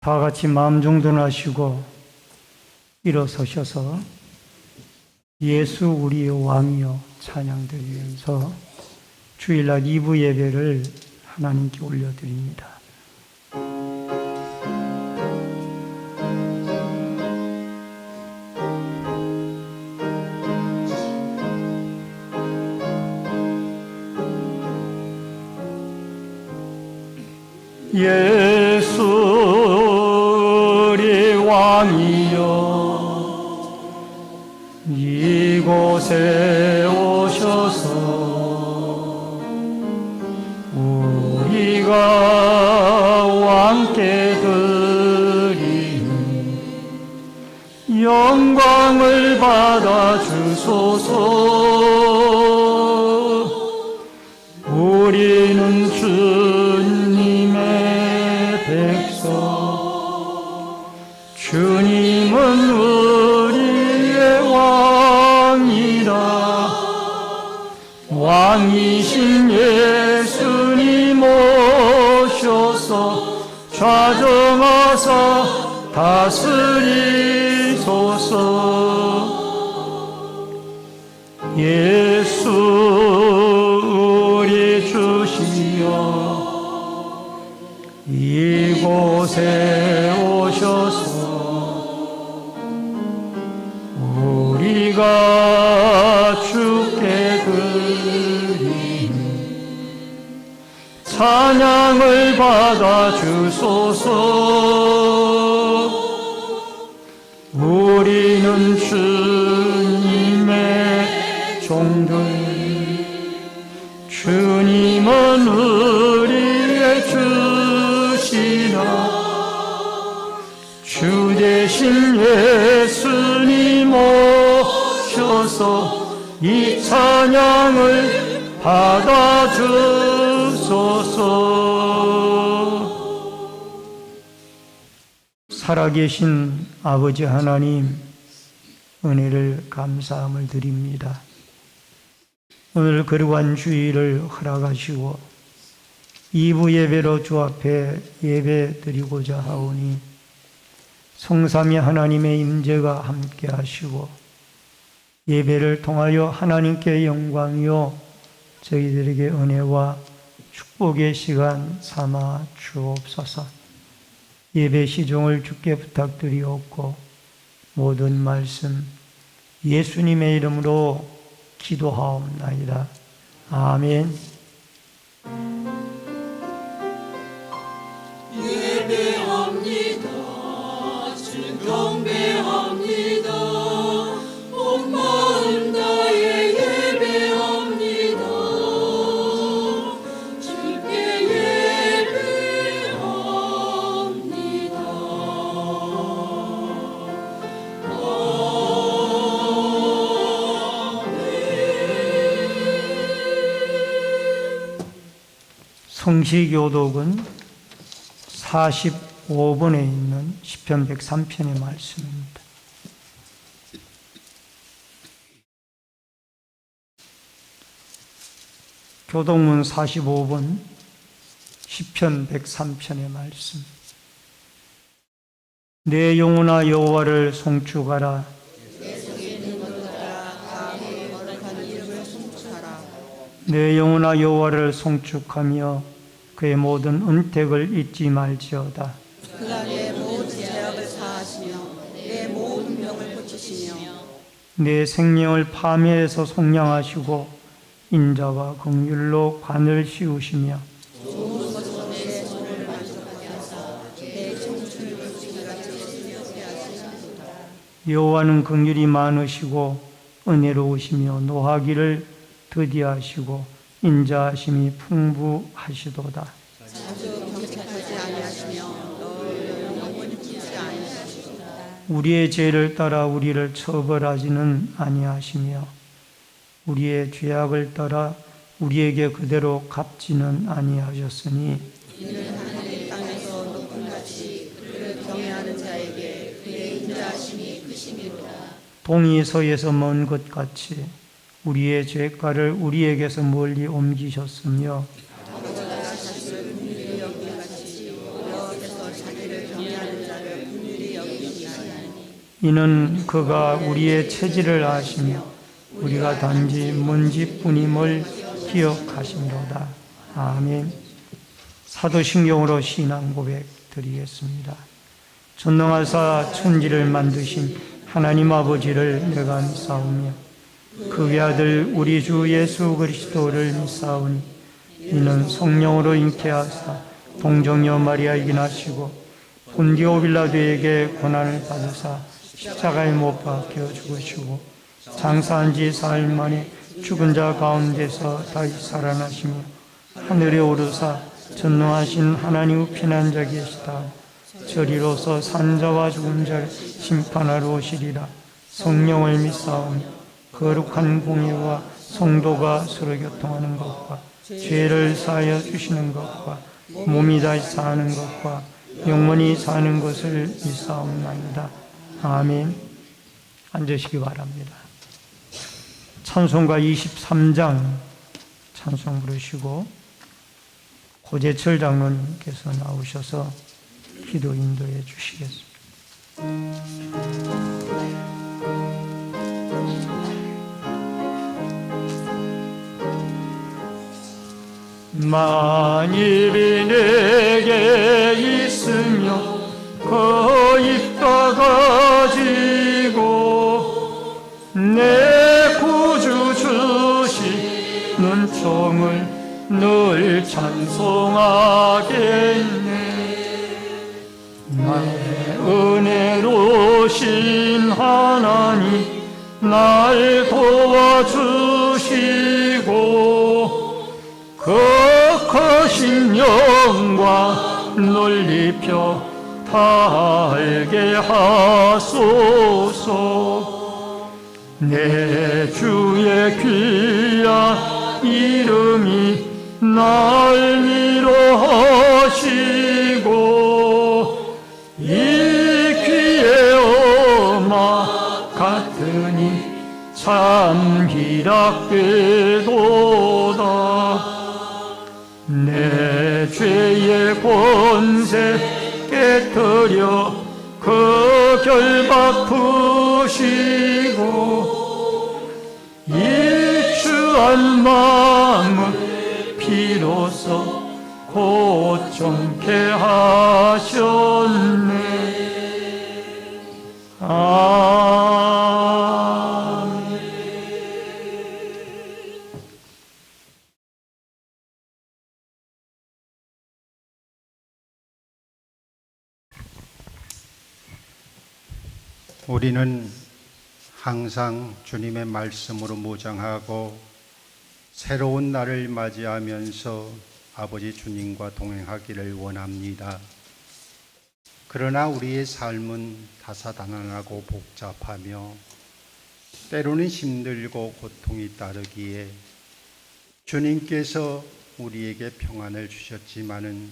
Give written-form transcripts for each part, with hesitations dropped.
다 같이 마음 정돈하시고 일어서셔서 예수 우리의 왕이여 찬양드리면서 주일날 2부 예배를 하나님께 올려드립니다. 예수 우리 왕이여 이곳에 오셔서 우리가 왕께 드리는 영광을 받아 주소서. 우리는 주님의 백성, 주님은 우리의 왕이라. 왕이신 예수님 오셔서 좌정하사 다스리소서. 예수 우리 주시여 이곳에 오셔서 우리가 주께 드리는 찬양을 받아 주소서. 우리는 주님의 종들, 주님은 우리의 주시라. 주 대신 예수님 오셔서 이 찬양을 받아 주소서. 살아계신 아버지 하나님, 은혜를 감사함을 드립니다. 오늘 거룩한 주일을 허락하시고 2부 예배로 주 앞에 예배 드리고자 하오니 성삼위 하나님의 임재가 함께 하시고 예배를 통하여 하나님께 영광이요 저희들에게 은혜와 축복의 시간 삼아 주옵소서. 예배 시종을 주께 부탁드리옵고 모든 말씀 예수님의 이름으로 기도하옵나이다. 아멘. 예배합니다. 주 경배합니다. 온 마음 다해 예배합니다. 주께 예배합니다. 성시교독은 45번에 있는 시편 103편의 말씀입니다. 교독문 45번 시편 103편의 말씀. 내 영혼아 여호와를 송축하라. 내 영혼아 여호와를 송축하며 그의 모든 은택을 잊지 말지어다. 그가 내 모든 죄악을 사하시며 내 모든 병을 고치시며 내 생명을 파멸해서 속량하시고 인자와 긍휼로 관을 씌우시며 좋은 것으로 내 손을 만족하게 하사 내 청춘을 부지기같이 스며게 하시나이다. 여호와는 긍휼이 많으시고 은혜로우시며 노하기를 더디하시고 인자하심이 풍부하시도다. 자주 경책하지 아니하시며 너를 영원히 품지 아니하시도다. 우리의 죄를 따라 우리를 처벌하지는 아니하시며 우리의 죄악을 따라 우리에게 그대로 갚지는 아니하셨으니 이는 하늘의 땅에서 높은 같이 그를 경외하는 자에게 그의 인자하심이 크심이로다. 동이 서에서 먼 것 같이 우리의 죄가를 우리에게서 멀리 옮기셨으며 아버지가 자식을 긍휼히 여김같이 여호와께서 자기를 경외하는 이는 그가 우리의 체질을 아시며 우리가 단지 먼지뿐임을 기억하심로다. 아멘. 사도신경으로 신앙 고백 드리겠습니다. 전능하사 천지를 만드신 하나님 아버지를 내가 믿사오며 그의 아들 우리 주 예수 그리스도를 믿사오니 이는 성령으로 잉태하사 동정녀 마리아에게 나시고 본디오 빌라도에게 고난을 받으사 십자가에 못 박혀 죽으시고 장사한 지 사흘 만에 죽은 자 가운데서 다시 살아나시며 하늘에 오르사 전능하신 하나님 우편한 자 계시다. 저리로서 산자와 죽은 자를 심판하러 오시리라. 성령을 믿사오며 거룩한 공예와 성도가 서로 교통하는 것과 죄를 사하여 주시는 것과 몸이 다시 사는 것과 영원히 사는 것을 믿사옵나이다. 아멘. 앉으시기 바랍니다. 찬송가 23장 찬송 부르시고 고재철 장로님께서 나오셔서 기도 인도해 주시겠습니다. 만일이 내게 있으며 거입다 가지고 내 구주 주시는 총을 늘 찬송하겠네. 나의 은혜로신 하나님 날 도와주시고 그 크신 영광 넓혀 달게 하소서. 내 주의 귀한 이름이 날 위로하시고 이 귀에 엄마 같으니 참 희락되도다. 내 죄의 권세 깨뜨려 그 결박 푸시고 이 추한 마음을 비로소 고정케 하셨네. 아멘. 우리는 항상 주님의 말씀으로 무장하고 새로운 날을 맞이하면서 아버지 주님과 동행하기를 원합니다. 그러나 우리의 삶은 다사다난하고 복잡하며 때로는 힘들고 고통이 따르기에 주님께서 우리에게 평안을 주셨지만은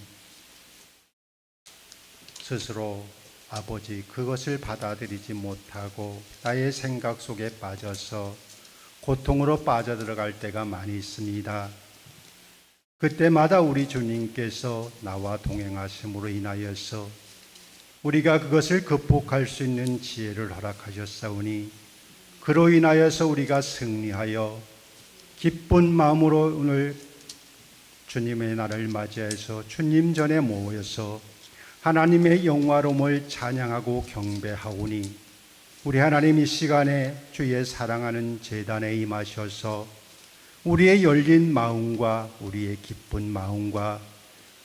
스스로 아버지 그것을 받아들이지 못하고 나의 생각 속에 빠져서 고통으로 빠져들어갈 때가 많이 있습니다. 그때마다 우리 주님께서 나와 동행하심으로 인하여서 우리가 그것을 극복할 수 있는 지혜를 허락하셨사오니 그로 인하여서 우리가 승리하여 기쁜 마음으로 오늘 주님의 날을 맞이해서 주님 전에 모여서 하나님의 영화로움을 찬양하고 경배하오니 우리 하나님 이 시간에 주의 사랑하는 제단에 임하셔서 우리의 열린 마음과 우리의 기쁜 마음과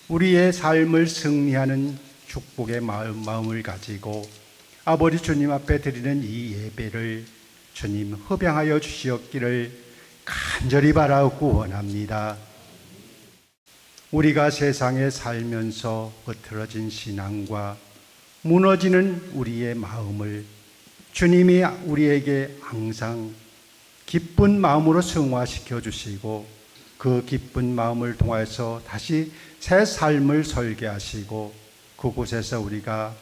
우리의 삶을 승리하는 축복의 마음을 가지고 아버지 주님 앞에 드리는 이 예배를 주님 흡양하여 주시옵기를 간절히 바라고 원합니다. 우리가 세상에 살면서 흐트러진 신앙과 무너지는 우리의 마음을 주님이 우리에게 항상 기쁜 마음으로 승화시켜 주시고 그 기쁜 마음을 통해서 다시 새 삶을 설계하시고 그곳에서 우리가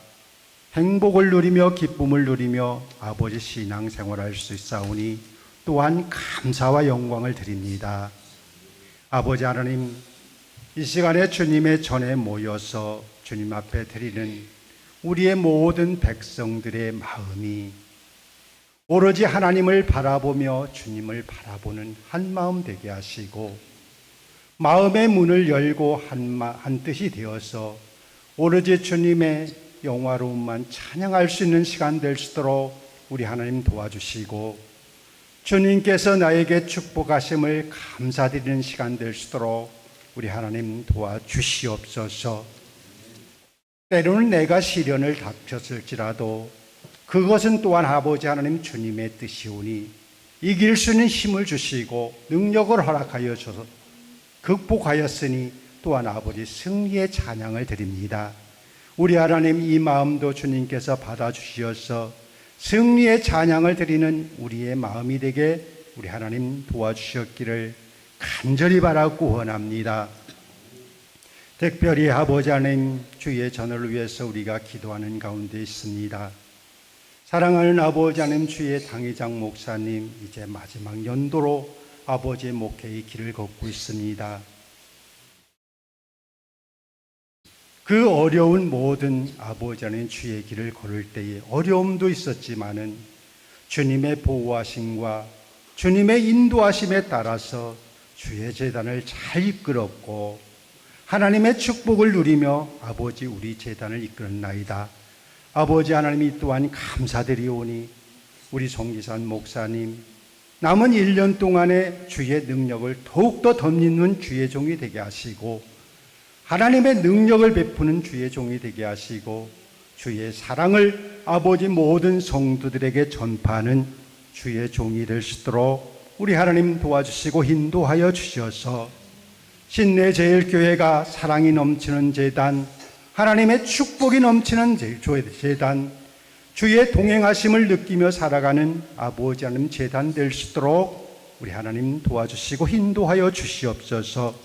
행복을 누리며 기쁨을 누리며 아버지 신앙생활할 수 있사오니 또한 감사와 영광을 드립니다. 아버지 하나님, 이 시간에 주님의 전에 모여서 주님 앞에 드리는 우리의 모든 백성들의 마음이 오로지 하나님을 바라보며 주님을 바라보는 한 마음 되게 하시고, 마음의 문을 열고 한 뜻이 되어서 오로지 주님의 영화로움만 찬양할 수 있는 시간 될 수 있도록 우리 하나님 도와주시고, 주님께서 나에게 축복하심을 감사드리는 시간 될 수 있도록 우리 하나님 도와주시옵소서. 때로는 내가 시련을 닥쳤을지라도 그것은 또한 아버지 하나님 주님의 뜻이오니 이길 수 있는 힘을 주시고 능력을 허락하여 주셔서 극복하였으니 또한 아버지 승리의 찬양을 드립니다. 우리 하나님, 이 마음도 주님께서 받아주시어서 승리의 찬양을 드리는 우리의 마음이 되게 우리 하나님 도와주셨기를 간절히 바라고 원합니다. 특별히 아버지 하나님, 주의 전을 위해서 우리가 기도하는 가운데 있습니다. 사랑하는 아버지 하나님, 주의 당회장 목사님 이제 마지막 연도로 아버지의 목회의 길을 걷고 있습니다. 그 어려운 모든 아버지 하나님 주의 길을 걸을 때에 어려움도 있었지만은 주님의 보호하심과 주님의 인도하심에 따라서 주의 제단을 잘 이끌었고 하나님의 축복을 누리며 아버지 우리 제단을 이끌었나이다. 아버지 하나님이 또한 감사드리오니 우리 송기산 목사님 남은 1년 동안에 주의 능력을 더욱더 덧입는 주의 종이 되게 하시고 하나님의 능력을 베푸는 주의 종이 되게 하시고 주의 사랑을 아버지 모든 성도들에게 전파하는 주의 종이 될 수 있도록 우리 하나님 도와주시고 인도하여 주셔서 신내제일교회가 사랑이 넘치는 제단, 하나님의 축복이 넘치는 제단, 주의 동행하심을 느끼며 살아가는 아버지 하나님 제단 될 수 있도록 우리 하나님 도와주시고 인도하여 주시옵소서.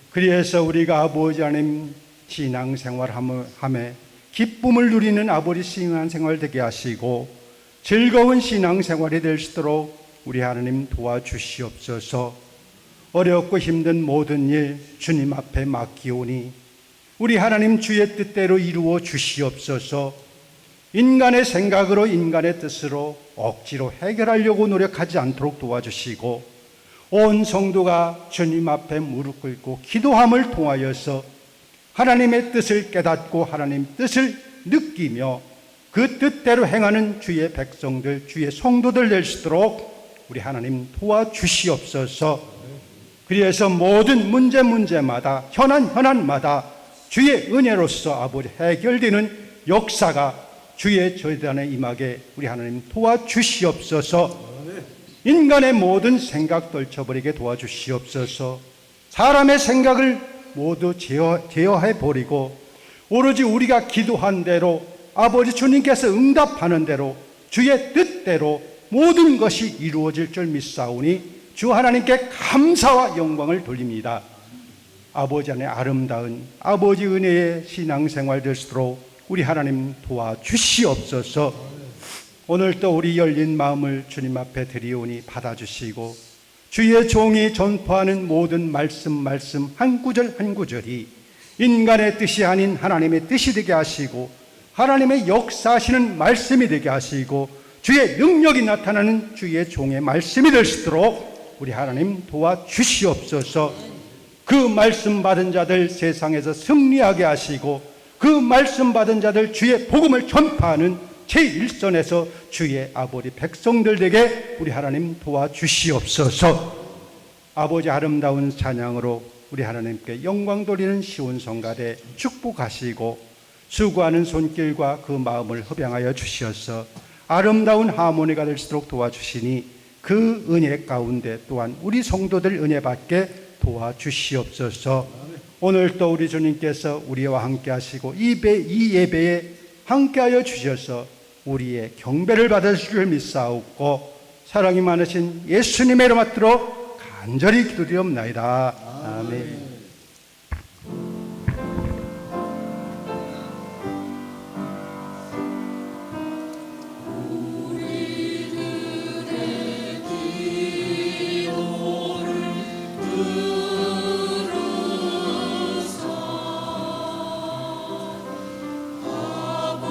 그래서 우리가 아버지 하나님 신앙생활함에 기쁨을 누리는 아버지 신앙생활 되게 하시고 즐거운 신앙생활이 될 수 있도록 우리 하나님 도와주시옵소서. 어렵고 힘든 모든 일 주님 앞에 맡기오니 우리 하나님 주의 뜻대로 이루어 주시옵소서. 인간의 생각으로 인간의 뜻으로 억지로 해결하려고 노력하지 않도록 도와주시고 온 성도가 주님 앞에 무릎 꿇고 기도함을 통하여서 하나님의 뜻을 깨닫고 하나님 뜻을 느끼며 그 뜻대로 행하는 주의 백성들, 주의 성도들 될 수 있도록 우리 하나님 도와주시옵소서. 그래서 모든 문제마다 현안마다 주의 은혜로서 아버지 해결되는 역사가 주의 제단에 임하게 우리 하나님 도와주시옵소서. 인간의 모든 생각 떨쳐버리게 도와주시옵소서. 사람의 생각을 모두 제어해버리고 오로지 우리가 기도한 대로 아버지 주님께서 응답하는 대로 주의 뜻대로 모든 것이 이루어질 줄 믿사오니 주 하나님께 감사와 영광을 돌립니다. 아버지 안에 아름다운 아버지 은혜의 신앙생활 될 수 있도록 우리 하나님 도와주시옵소서. 오늘도 우리 열린 마음을 주님 앞에 드리오니 받아주시고 주의 종이 전파하는 모든 말씀 한 구절 한 구절이 인간의 뜻이 아닌 하나님의 뜻이 되게 하시고 하나님의 역사하시는 말씀이 되게 하시고 주의 능력이 나타나는 주의 종의 말씀이 될 수 있도록 우리 하나님 도와주시옵소서. 그 말씀 받은 자들 세상에서 승리하게 하시고 그 말씀 받은 자들 주의 복음을 전파하는 제1선에서 주의 아버지 백성들에게 우리 하나님 도와주시옵소서. 아버지 아름다운 찬양으로 우리 하나님께 영광 돌리는 시온성가대 축복하시고 수고하는 손길과 그 마음을 흡양하여 주시어서 아름다운 하모니가 될 수 있도록 도와주시니 그 은혜 가운데 또한 우리 성도들 은혜 받게 도와주시옵소서. 오늘 또 우리 주님께서 우리와 함께 하시고 이 예배에 함께하여 주셔서 우리의 경배를 받으실 줄 믿사옵고 사랑이 많으신 예수님의 이름 받들어 간절히 기도드리옵나이다. 아멘. 아버지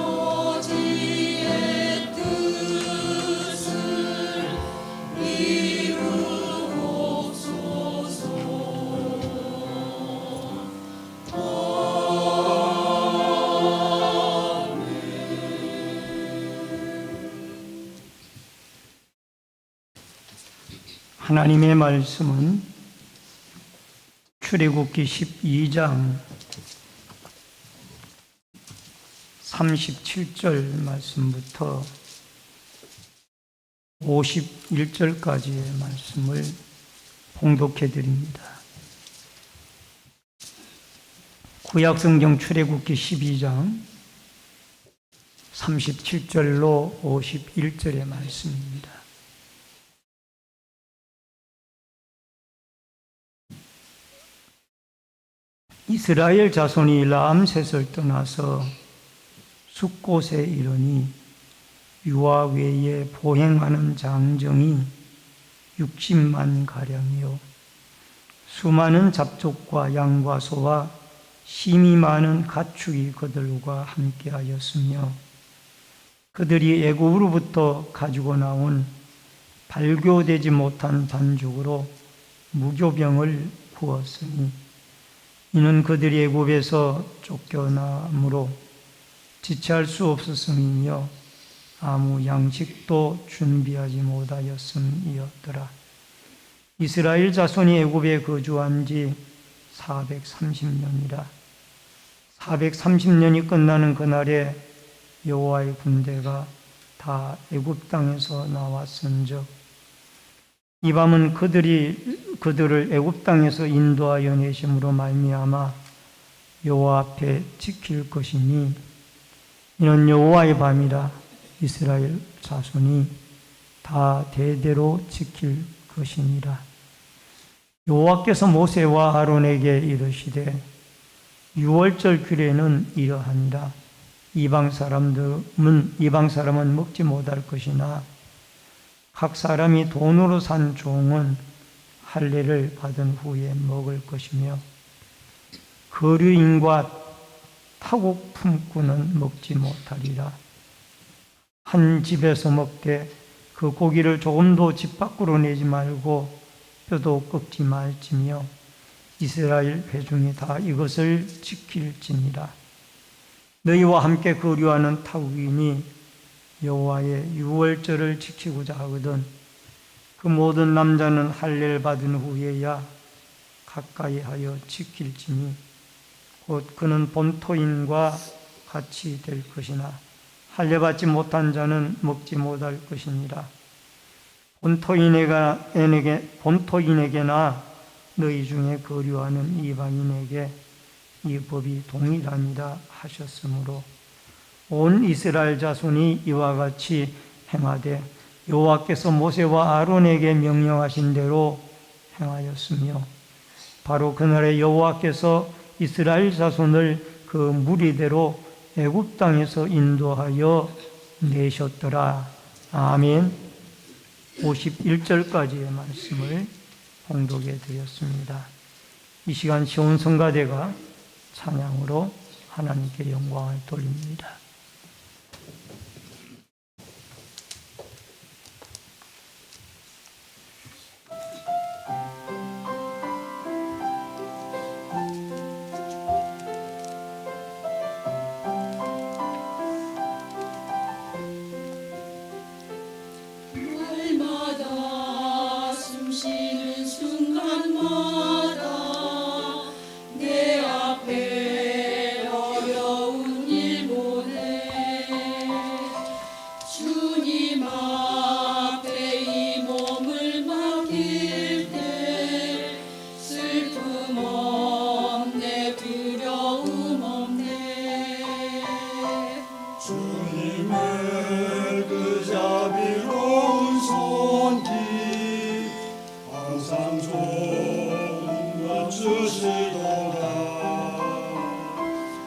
하나님의 말씀은 출애굽기 12장 37절 말씀부터 51절까지의 말씀을 봉독해 드립니다. 구약성경 출애굽기 12장 37절로 51절의 말씀입니다. 이스라엘 자손이 람셋을 떠나서 숫곳에 이르니 유아 외에 보행하는 장정이 60만 가량이요 수많은 잡족과 양과 소와 심히 많은 가축이 그들과 함께하였으며 그들이 애굽으로부터 가지고 나온 발교되지 못한 반죽으로 무교병을 구웠으니 이는 그들이 애굽에서 쫓겨남으로 지체할 수 없었음이며 아무 양식도 준비하지 못하였음이었더라. 이스라엘 자손이 애굽에 거주한 지 430년이라. 430년이 끝나는 그날에 여호와의 군대가 다 애굽 땅에서 나왔은즉 이 밤은 그들을 애굽 땅에서 인도하여 내심으로 말미암아 여호와 앞에 지킬 것이니 이는 여호와의 밤이라. 이스라엘 자손이 다 대대로 지킬 것이니라. 여호와께서 모세와 아론에게 이르시되 유월절 규례는 이러하니라. 이방 사람은 먹지 못할 것이나 각 사람이 돈으로 산 종은 할례를 받은 후에 먹을 것이며 거류인과 타국 품꾼은 먹지 못하리라. 한 집에서 먹되 그 고기를 조금도 집 밖으로 내지 말고 뼈도 꺾지 말지며 이스라엘 회중이 다 이것을 지킬지니라. 너희와 함께 거류하는 타국인이 여호와의 유월절을 지키고자 하거든 그 모든 남자는 할례를 받은 후에야 가까이 하여 지킬지니 곧 그는 본토인과 같이 될 것이나 할례 받지 못한 자는 먹지 못할 것이니라. 본토인에게나 너희 중에 거류하는 이방인에게 이 법이 동일하니라 하셨으므로 온 이스라엘 자손이 이와 같이 행하되 여호와께서 모세와 아론에게 명령하신 대로 행하였으며 바로 그날에 여호와께서 이스라엘 자손을 그 무리대로 애굽 땅에서 인도하여 내셨더라. 아멘. 51절까지의 말씀을 봉독해 드렸습니다. 이 시간 시온 성가대가 찬양으로 하나님께 영광을 돌립니다. 날마다 숨쉬는 순간마다 내 앞에 어려운 일 보내 주님 앞에 이 몸을 맡길 때 슬픔 없네 두려움 없네 주님의 그 자비로운 손길 항상 좋은 것 주시도다.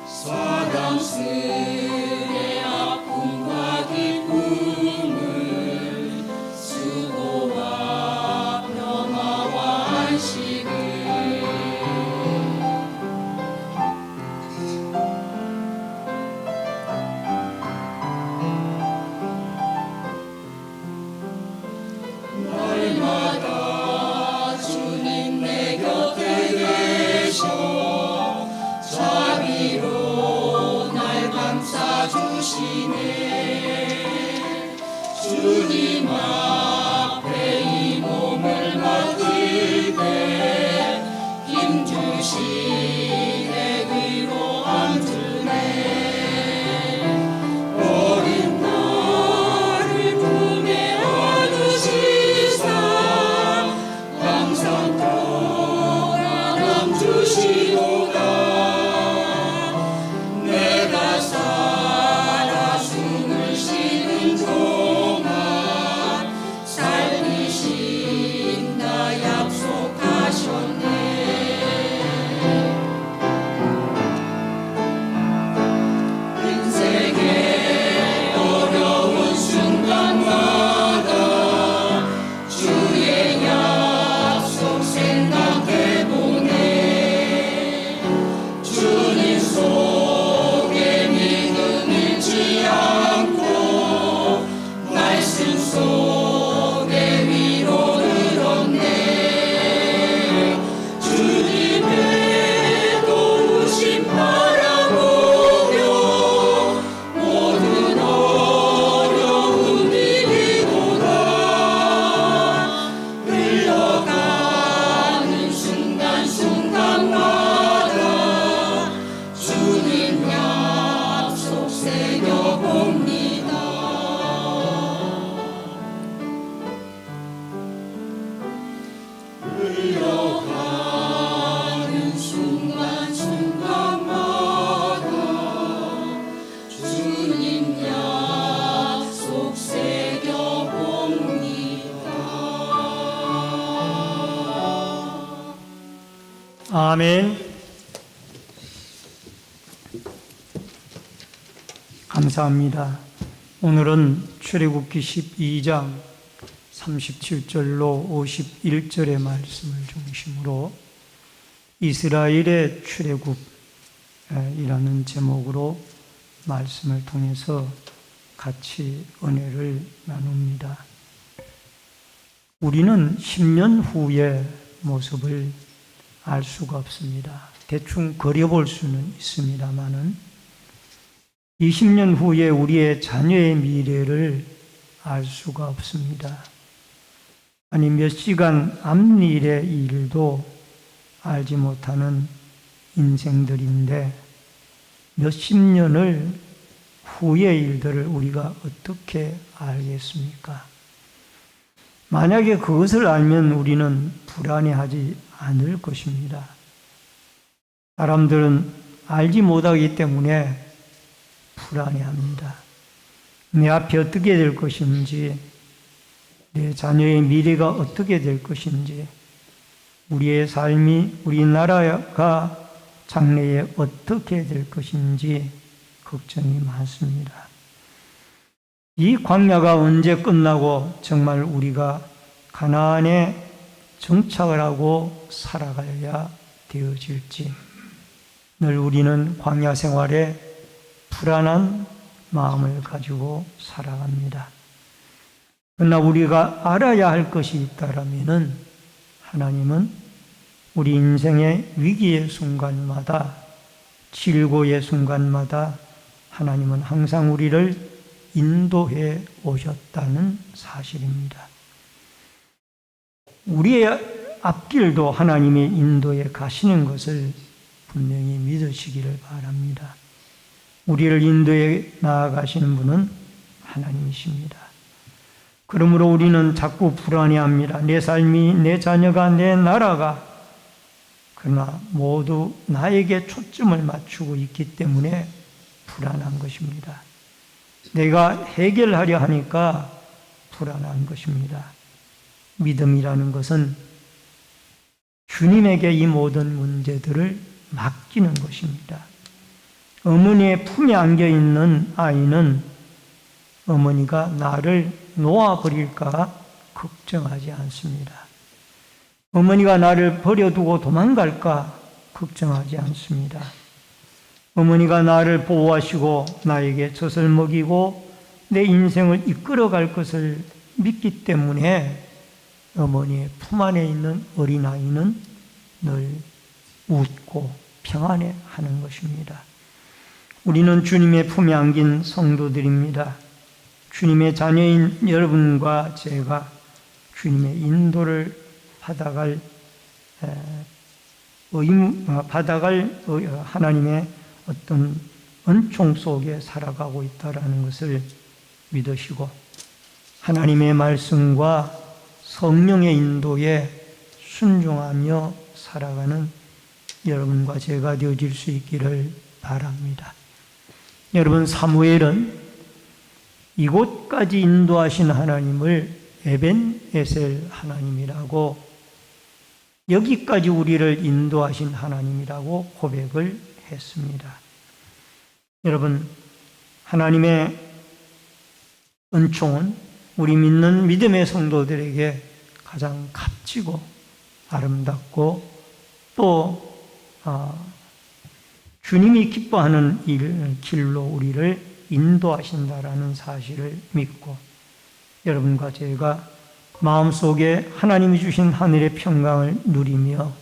사랑스레 아픔과 기쁨을 수고와 평화와 안식을 날마다 주님 아멘. 감사합니다. 오늘은 출애굽기 12장 37절로 51절의 말씀을 중심으로 이스라엘의 출애굽이라는 제목으로 말씀을 통해서 같이 은혜를 나눕니다. 우리는 10년 후의 모습을 알 수가 없습니다. 대충 그려볼 수는 있습니다만은 20년 후에 우리의 자녀의 미래를 알 수가 없습니다. 아니 몇 시간 앞일의 일도 알지 못하는 인생들인데 몇십 년을 후의 일들을 우리가 어떻게 알겠습니까? 만약에 그것을 알면 우리는 불안해하지 않을 것입니다. 사람들은 알지 못하기 때문에 불안해합니다. 내 앞이 어떻게 될 것인지, 내 자녀의 미래가 어떻게 될 것인지, 우리의 삶이, 우리나라가 장래에 어떻게 될 것인지 걱정이 많습니다. 이 광야가 언제 끝나고 정말 우리가 가나안에 정착을 하고 살아가야 되어질지 늘 우리는 광야 생활에 불안한 마음을 가지고 살아갑니다. 그러나 우리가 알아야 할 것이 있다라면은 하나님은 우리 인생의 위기의 순간마다, 질고의 순간마다 하나님은 항상 우리를 인도해 오셨다는 사실입니다. 우리의 앞길도 하나님의 인도에 가시는 것을 분명히 믿으시기를 바랍니다. 우리를 인도해 나아가시는 분은 하나님이십니다. 그러므로 우리는 자꾸 불안해합니다. 내 삶이, 내 자녀가, 내 나라가, 그러나 모두 나에게 초점을 맞추고 있기 때문에 불안한 것입니다. 내가 해결하려 하니까 불안한 것입니다. 믿음이라는 것은 주님에게 이 모든 문제들을 맡기는 것입니다. 어머니의 품에 안겨있는 아이는 어머니가 나를 놓아버릴까 걱정하지 않습니다. 어머니가 나를 버려두고 도망갈까 걱정하지 않습니다. 어머니가 나를 보호하시고 나에게 젖을 먹이고 내 인생을 이끌어갈 것을 믿기 때문에 어머니의 품 안에 있는 어린아이는 늘 웃고 평안해하는 것입니다. 우리는 주님의 품에 안긴 성도들입니다. 주님의 자녀인 여러분과 제가 주님의 인도를 받아갈 받아갈 하나님의 어떤 은총 속에 살아가고 있다라는 것을 믿으시고 하나님의 말씀과 성령의 인도에 순종하며 살아가는 여러분과 제가 되어질 수 있기를 바랍니다. 여러분, 사무엘은 이곳까지 인도하신 하나님을 에벤에셀 하나님이라고, 여기까지 우리를 인도하신 하나님이라고 고백을 했습니다. 여러분, 하나님의 은총은 우리 믿는 믿음의 성도들에게 가장 값지고 아름답고 또 주님이 기뻐하는 길로 우리를 인도하신다라는 사실을 믿고 여러분과 제가 마음속에 하나님이 주신 하늘의 평강을 누리며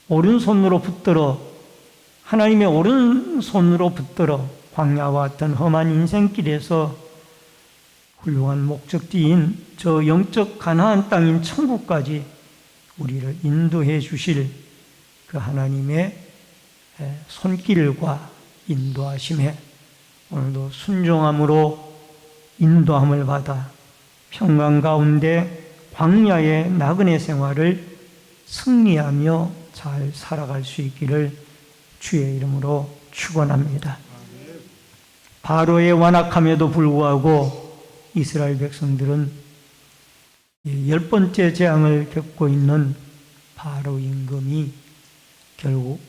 오른손으로 붙들어, 하나님의 오른손으로 붙들어 광야와 같은 험한 인생길에서 훌륭한 목적지인 저 영적 가나안 땅인 천국까지 우리를 인도해 주실 그 하나님의 손길과 인도하심에 오늘도 순종함으로 인도함을 받아 평강 가운데 광야의 나그네 생활을 승리하며 잘 살아갈 수 있기를 주의 이름으로 축원합니다. 바로의 완악함에도 불구하고 이스라엘 백성들은 10번째 재앙을 겪고 있는 바로 임금이 결국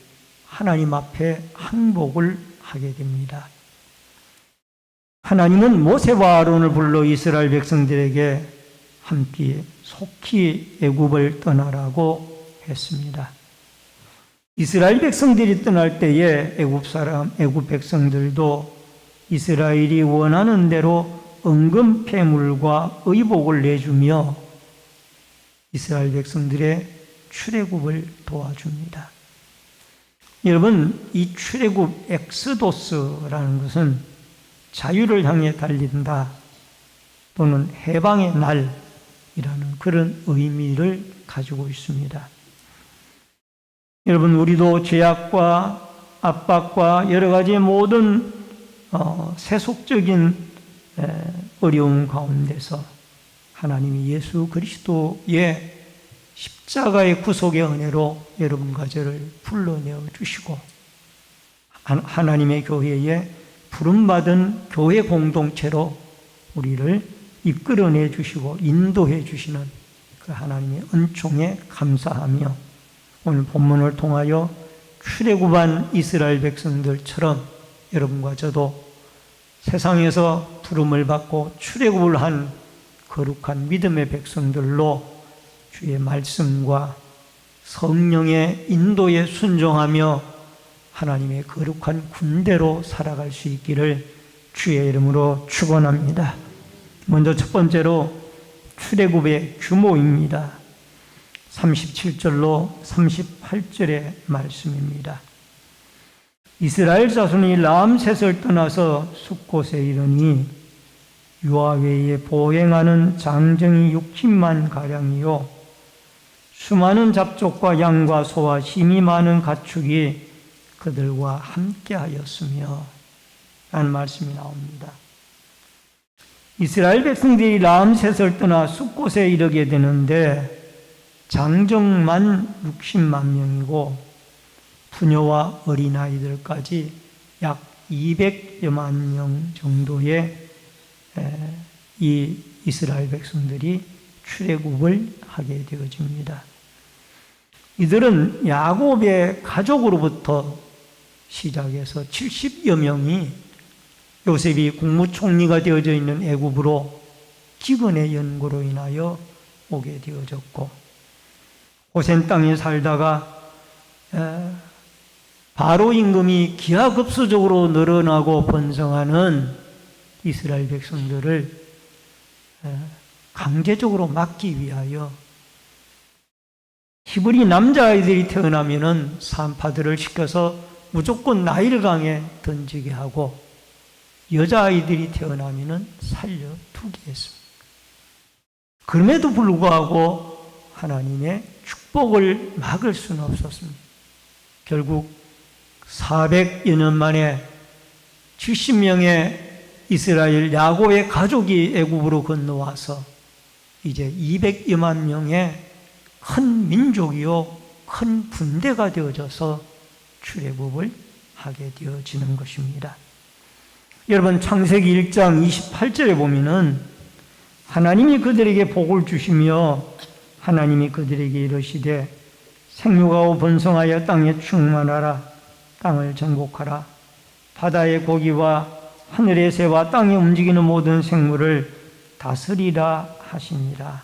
하나님 앞에 항복을 하게 됩니다. 하나님은 모세와 아론을 불러 이스라엘 백성들에게 함께 속히 애굽을 떠나라고 했습니다. 이스라엘 백성들이 떠날 때에 애굽 백성들도 이스라엘이 원하는 대로 은금 폐물과 의복을 내주며 이스라엘 백성들의 출애굽을 도와줍니다. 여러분, 이 출애굽 엑스도스라는 것은 자유를 향해 달린다 또는 해방의 날이라는 그런 의미를 가지고 있습니다. 여러분, 우리도 죄악과 압박과 여러 가지 모든 세속적인 어려움 가운데서 하나님이 예수 그리스도의 십자가의 구속의 은혜로 여러분과 저를 불러내어 주시고 하나님의 교회에 부름받은 교회 공동체로 우리를 이끌어내 주시고 인도해 주시는 그 하나님의 은총에 감사하며 오늘 본문을 통하여 출애굽한 이스라엘 백성들처럼 여러분과 저도 세상에서 부름을 받고 출애굽을 한 거룩한 믿음의 백성들로 주의 말씀과 성령의 인도에 순종하며 하나님의 거룩한 군대로 살아갈 수 있기를 주의 이름으로 축원합니다. 먼저 첫 번째로 출애굽의 규모입니다. 37절로 38절의 말씀입니다. 이스라엘 자손이 람셋을 떠나서 숫곳에 이르니 유아외에 보행하는 장정이 60만 가량이요 수많은 잡족과 양과 소와 힘이 많은 가축이 그들과 함께하였으며 라는 말씀이 나옵니다. 이스라엘 백성들이 람셋을 떠나 숫곳에 이르게 되는데 장정만 60만 명이고 부녀와 어린아이들까지 약 200여만 명 정도의 이 이스라엘 백성들이 출애굽을 하게 되어집니다. 이들은 야곱의 가족으로부터 시작해서 70여 명이 요셉이 국무총리가 되어져 있는 애굽으로 기근의 연고로 인하여 오게 되어졌고 고센 땅에 살다가 바로 임금이 기하급수적으로 늘어나고 번성하는 이스라엘 백성들을 강제적으로 막기 위하여 히브리 남자아이들이 태어나면은 산파들을 시켜서 무조건 나일강에 던지게 하고 여자아이들이 태어나면은 살려두게 했습니다. 그럼에도 불구하고 하나님의 축복을 막을 수는 없었습니다. 결국 400여 년 만에 70명의 이스라엘 야곱의 가족이 애굽으로 건너와서 이제 200여만 명의 큰 민족이요 큰 군대가 되어져서 출애굽을 하게 되어지는 것입니다. 여러분, 창세기 1장 28절에 보면은 하나님이 그들에게 복을 주시며 하나님이 그들에게 이르시되 생육하고 번성하여 땅에 충만하라. 땅을 정복하라. 바다의 고기와 하늘의 새와 땅에 움직이는 모든 생물을 다스리라 하시니라.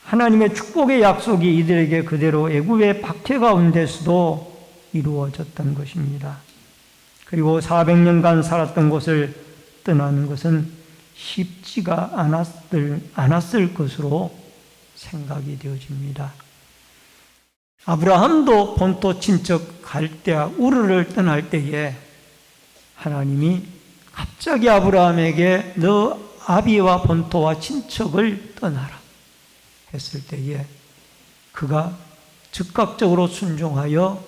하나님의 축복의 약속이 이들에게 그대로 애굽의 박해 가운데서도 이루어졌던 것입니다. 그리고 400년간 살았던 곳을 떠나는 것은 쉽지가 않았을 것으로 생각이 되어집니다. 아브라함도 본토 친척 갈대아 우르를 떠날 때에 하나님이 갑자기 아브라함에게 너 아비와 본토와 친척을 떠나라 했을 때에 그가 즉각적으로 순종하여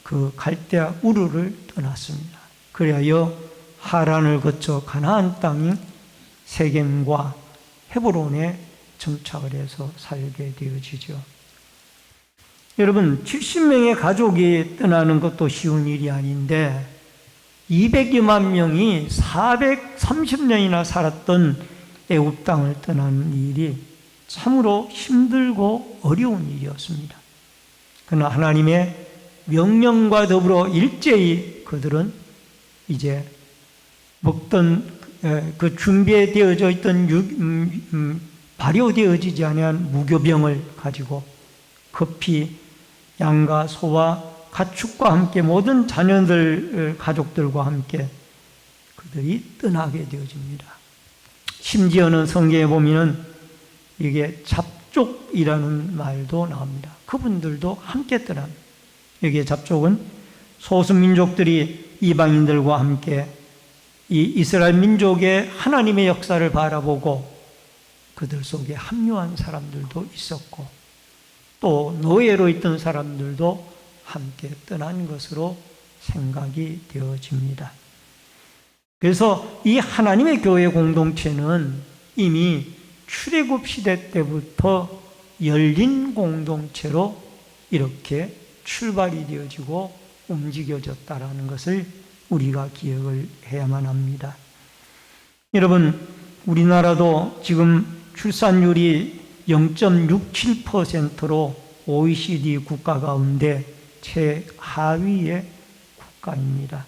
그 갈대아 우르를 떠났습니다. 그리하여 하란을 거쳐 가나안 땅인 세겜과 헤브론에 정착을 해서 살게 되어지죠. 여러분, 70명의 가족이 떠나는 것도 쉬운 일이 아닌데 200여만 명이 430년이나 살았던 애굽 땅을 떠나는 일이 참으로 힘들고 어려운 일이었습니다. 그러나 하나님의 명령과 더불어 일제히 그들은 이제 먹던 그 준비되어져 있던 발효되어지지 아니한 무교병을 가지고 급히 양과 소와 가축과 함께 모든 자녀들, 가족들과 함께 그들이 떠나게 되어집니다. 심지어는 성경에 보면은 이게 잡족이라는 말도 나옵니다. 그분들도 함께 떠납니다. 여기에 잡족은 소수민족들이 이방인들과 함께 이 이스라엘 민족의 하나님의 역사를 바라보고 그들 속에 합류한 사람들도 있었고 또 노예로 있던 사람들도 함께 떠난 것으로 생각이 되어집니다. 그래서 이 하나님의 교회 공동체는 이미 출애굽 시대 때부터 열린 공동체로 이렇게 출발이 되어지고 움직여졌다라는 것을 우리가 기억을 해야만 합니다. 여러분, 우리나라도 지금 출산율이 0.67%로 OECD 국가 가운데 최하위의 국가입니다.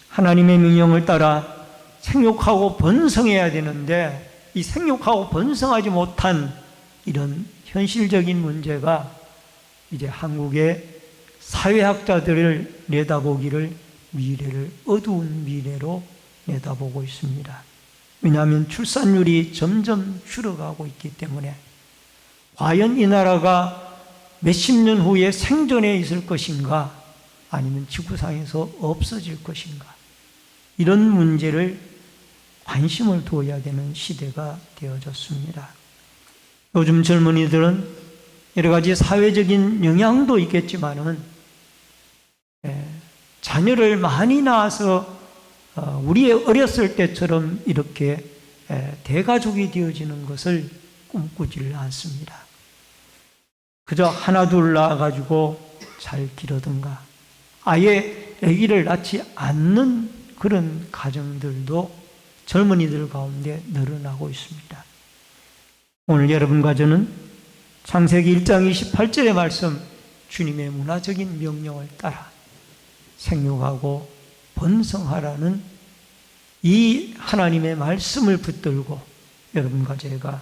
하나님의 명령을 따라 생육하고 번성해야 되는데 이 생육하고 번성하지 못한 이런 현실적인 문제가 이제 한국의 사회학자들을 내다보기를 미래를 어두운 미래로 내다보고 있습니다. 왜냐하면 출산율이 점점 줄어가고 있기 때문에 과연 이 나라가 몇십 년 후에 생존해 있을 것인가 아니면 지구상에서 없어질 것인가 이런 문제를 관심을 두어야 되는 시대가 되어졌습니다. 요즘 젊은이들은 여러 가지 사회적인 영향도 있겠지만은 자녀를 많이 낳아서 우리 어렸을 때처럼 이렇게 대가족이 되어지는 것을 꿈꾸지를 않습니다. 그저 하나 둘 낳아가지고 잘 기르든가 아예 아기를 낳지 않는 그런 가정들도 젊은이들 가운데 늘어나고 있습니다. 오늘 여러분과 저는 창세기 1장 28절의 말씀 주님의 문화적인 명령을 따라 생육하고 번성하라는 이 하나님의 말씀을 붙들고 여러분과 제가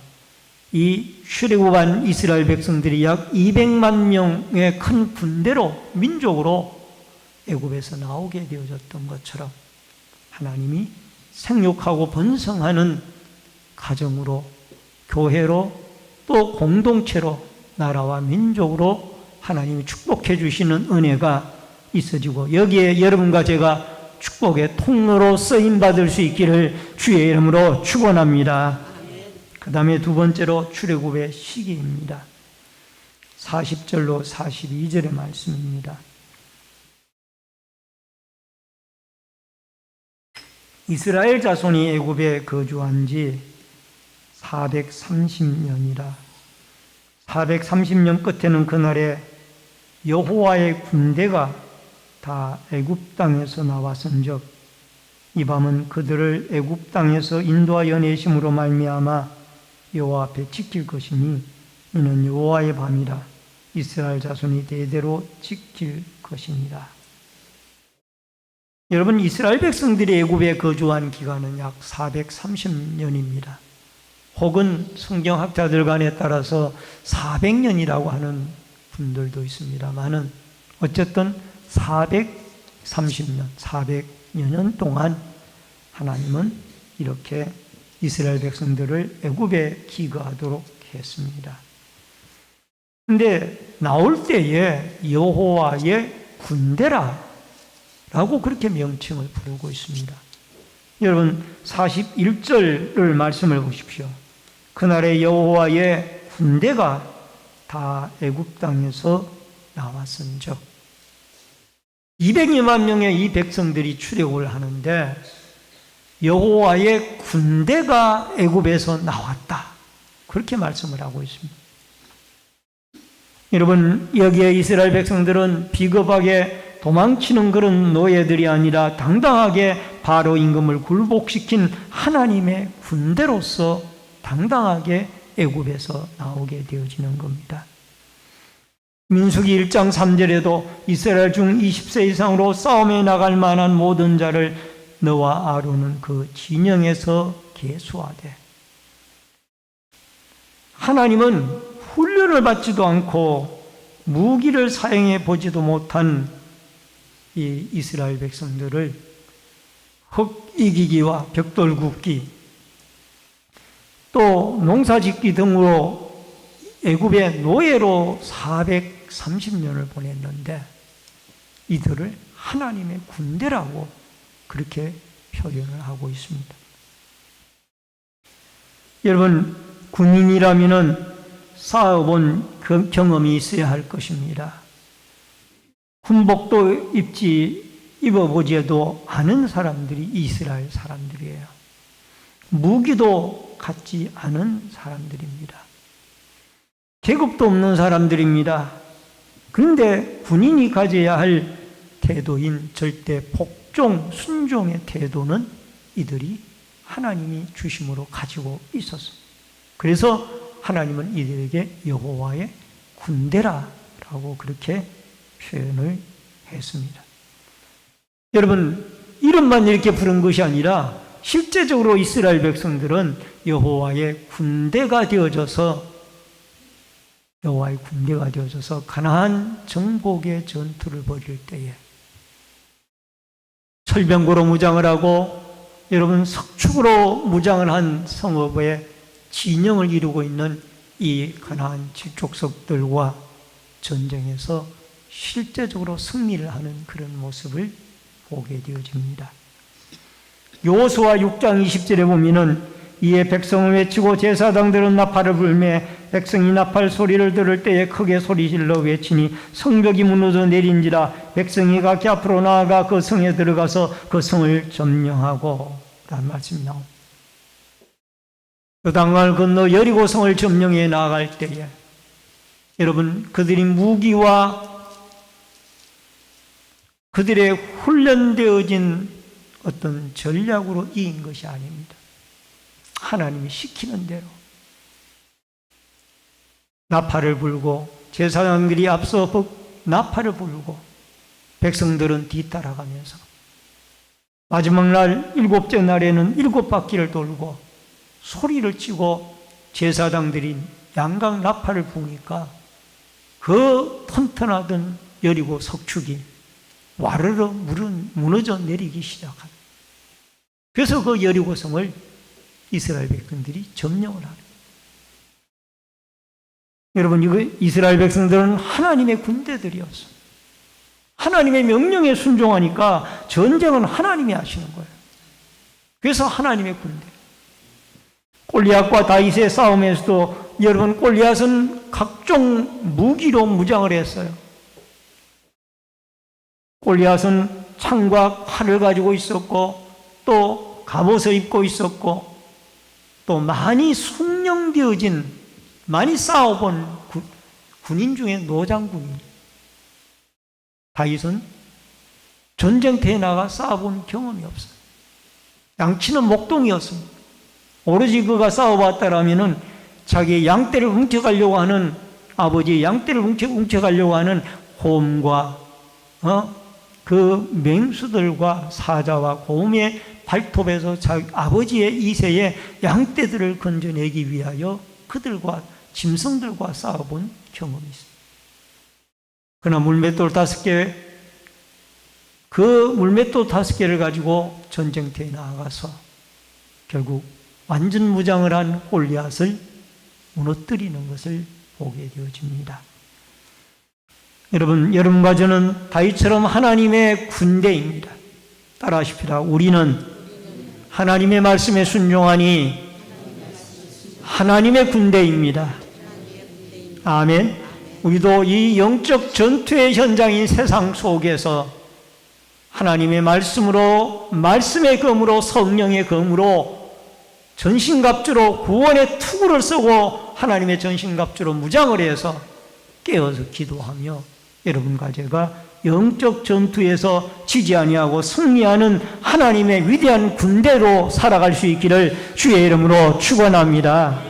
이 출애굽한 이스라엘 백성들이 약 200만 명의 큰 군대로 민족으로 애굽에서 나오게 되어졌던 것처럼 하나님이 생육하고 번성하는 가정으로 교회로 또 공동체로 나라와 민족으로 하나님이 축복해 주시는 은혜가 있어지고 여기에 여러분과 제가 축복의 통로로 쓰임받을 수 있기를 주의 이름으로 축원합니다. 그 다음에 두 번째로 출애굽의 시기입니다. 40절로 42절의 말씀입니다. 이스라엘 자손이 애굽에 거주한 지 430년이라 430년 끝에는 그날에 여호와의 군대가 다 애굽 땅에서 나왔은즉 이 밤은 그들을 애굽 땅에서 인도하여 내심으로 말미암아 여호와 앞에 지킬 것이니 이는 여호와의 밤이라 이스라엘 자손이 대대로 지킬 것이니라. 여러분, 이스라엘 백성들이 애굽에 거주한 기간은 약 430년입니다. 혹은 성경학자들 간에 따라서 400년이라고 하는 분들도 있습니다만은 어쨌든 430년, 400여 년 동안 하나님은 이렇게 이스라엘 백성들을 애굽에 기거하도록 했습니다. 근데 나올 때에 여호와의 군대라 라고 그렇게 명칭을 부르고 있습니다. 여러분 41절을 말씀을 보십시오. 그날에 여호와의 군대가 다 애굽 땅에서 나왔은즉 200여만 명의 이 백성들이 출애굽을 하는데 여호와의 군대가 애굽에서 나왔다. 그렇게 말씀을 하고 있습니다. 여러분, 여기에 이스라엘 백성들은 비겁하게 도망치는 그런 노예들이 아니라 당당하게 바로 임금을 굴복시킨 하나님의 군대로서 당당하게 애굽에서 나오게 되어지는 겁니다. 민수기 1장 3절에도 이스라엘 중 20세 이상으로 싸움에 나갈 만한 모든 자를 너와 아론은 그 진영에서 계수하되, 하나님은 훈련을 받지도 않고 무기를 사용해 보지도 못한 이 이스라엘 백성들을 흙 이기기와 벽돌 굽기 또 농사짓기 등으로 애굽의 노예로 430년을 보냈는데 이들을 하나님의 군대라고 그렇게 표현을 하고 있습니다. 여러분, 군인이라면은 싸워본 그 경험이 있어야 할 것입니다. 군복도 입어보지도 않은 사람들이 이스라엘 사람들이에요. 무기도 갖지 않은 사람들입니다. 계급도 없는 사람들입니다. 그런데 군인이 가져야 할 태도인 절대 복종, 순종의 태도는 이들이 하나님이 주심으로 가지고 있었습니다. 그래서 하나님은 이들에게 여호와의 군대라라고 그렇게 표현을 했습니다. 여러분, 이름만 이렇게 부른 것이 아니라 실제적으로 이스라엘 백성들은 여호와의 군대가 되어져서 가나안 정복의 전투를 벌일 때에 철병거로 무장을 하고 여러분 석축으로 무장을 한 성읍의 진영을 이루고 있는 이 가나안 족속들과 전쟁에서 실제적으로 승리를 하는 그런 모습을 보게 되어집니다. 여호수아 6장 20절에 보면은 이에 백성을 외치고 제사장들은 나팔을 불매 백성이 나팔 소리를 들을 때에 크게 소리질러 외치니 성벽이 무너져 내린지라 백성이 각기 앞으로 나아가 그 성에 들어가서 그 성을 점령하고 라는 말씀이 나옵니다. 요단강을 건너 여리고 성을 점령해 나아갈 때에 여러분, 그들이 무기와 그들의 훈련되어진 어떤 전략으로 이긴 것이 아닙니다. 하나님이 시키는 대로 나팔을 불고 제사장들이 앞서 나팔을 불고 백성들은 뒤따라가면서 마지막 날 7째 날에는 7바퀴를 돌고 소리를 치고 제사장들이 양각 나팔을 부니까 그 튼튼하던 여리고 석축이 와르르 무너져 내리기 시작합니다. 그래서 그 여리고성을 이스라엘 백성들이 점령을 하는 거예요. 여러분, 이거 이스라엘 백성들은 하나님의 군대들이었어요. 하나님의 명령에 순종하니까 전쟁은 하나님이 하시는 거예요. 그래서 하나님의 군대. 골리앗과 다윗의 싸움에서도 여러분, 골리앗은 각종 무기로 무장을 했어요. 골리앗은 창과 칼을 가지고 있었고, 또 갑옷을 입고 있었고, 또 많이 숙련되어진, 많이 싸워본 군인 중에 노장군이에요. 다윗은 전쟁터에 나가 싸워본 경험이 없어요. 양치는 목동이었습니다. 오로지 그가 싸워봤다라면은 자기의 양떼를 훔쳐가려고 하는, 아버지의 양떼를 훔쳐가려고 하는 곰과 그 맹수들과 사자와 곰의 발톱에서 자기 아버지의 이세의 양떼들을 건져내기 위하여 그들과 짐승들과 싸워본 경험이 있습니다. 그러나 물맷돌 5개, 그 물맷돌 5개를 가지고 전쟁터에 나아가서 결국 완전 무장을 한 골리앗을 무너뜨리는 것을 보게 되어집니다. 여러분과 저는 다윗처럼 하나님의 군대입니다. 따라하십시다. 우리는 하나님의 말씀에 순종하니 하나님의 군대입니다. 아멘. 우리도 이 영적 전투의 현장인 세상 속에서 하나님의 말씀으로, 말씀의 검으로, 성령의 검으로 전신갑주로 구원의 투구를 쓰고 하나님의 전신갑주로 무장을 해서 깨어서 기도하며 여러분과 제가 영적 전투에서 지지 아니하고 승리하는 하나님의 위대한 군대로 살아갈 수 있기를 주의 이름으로 축원합니다.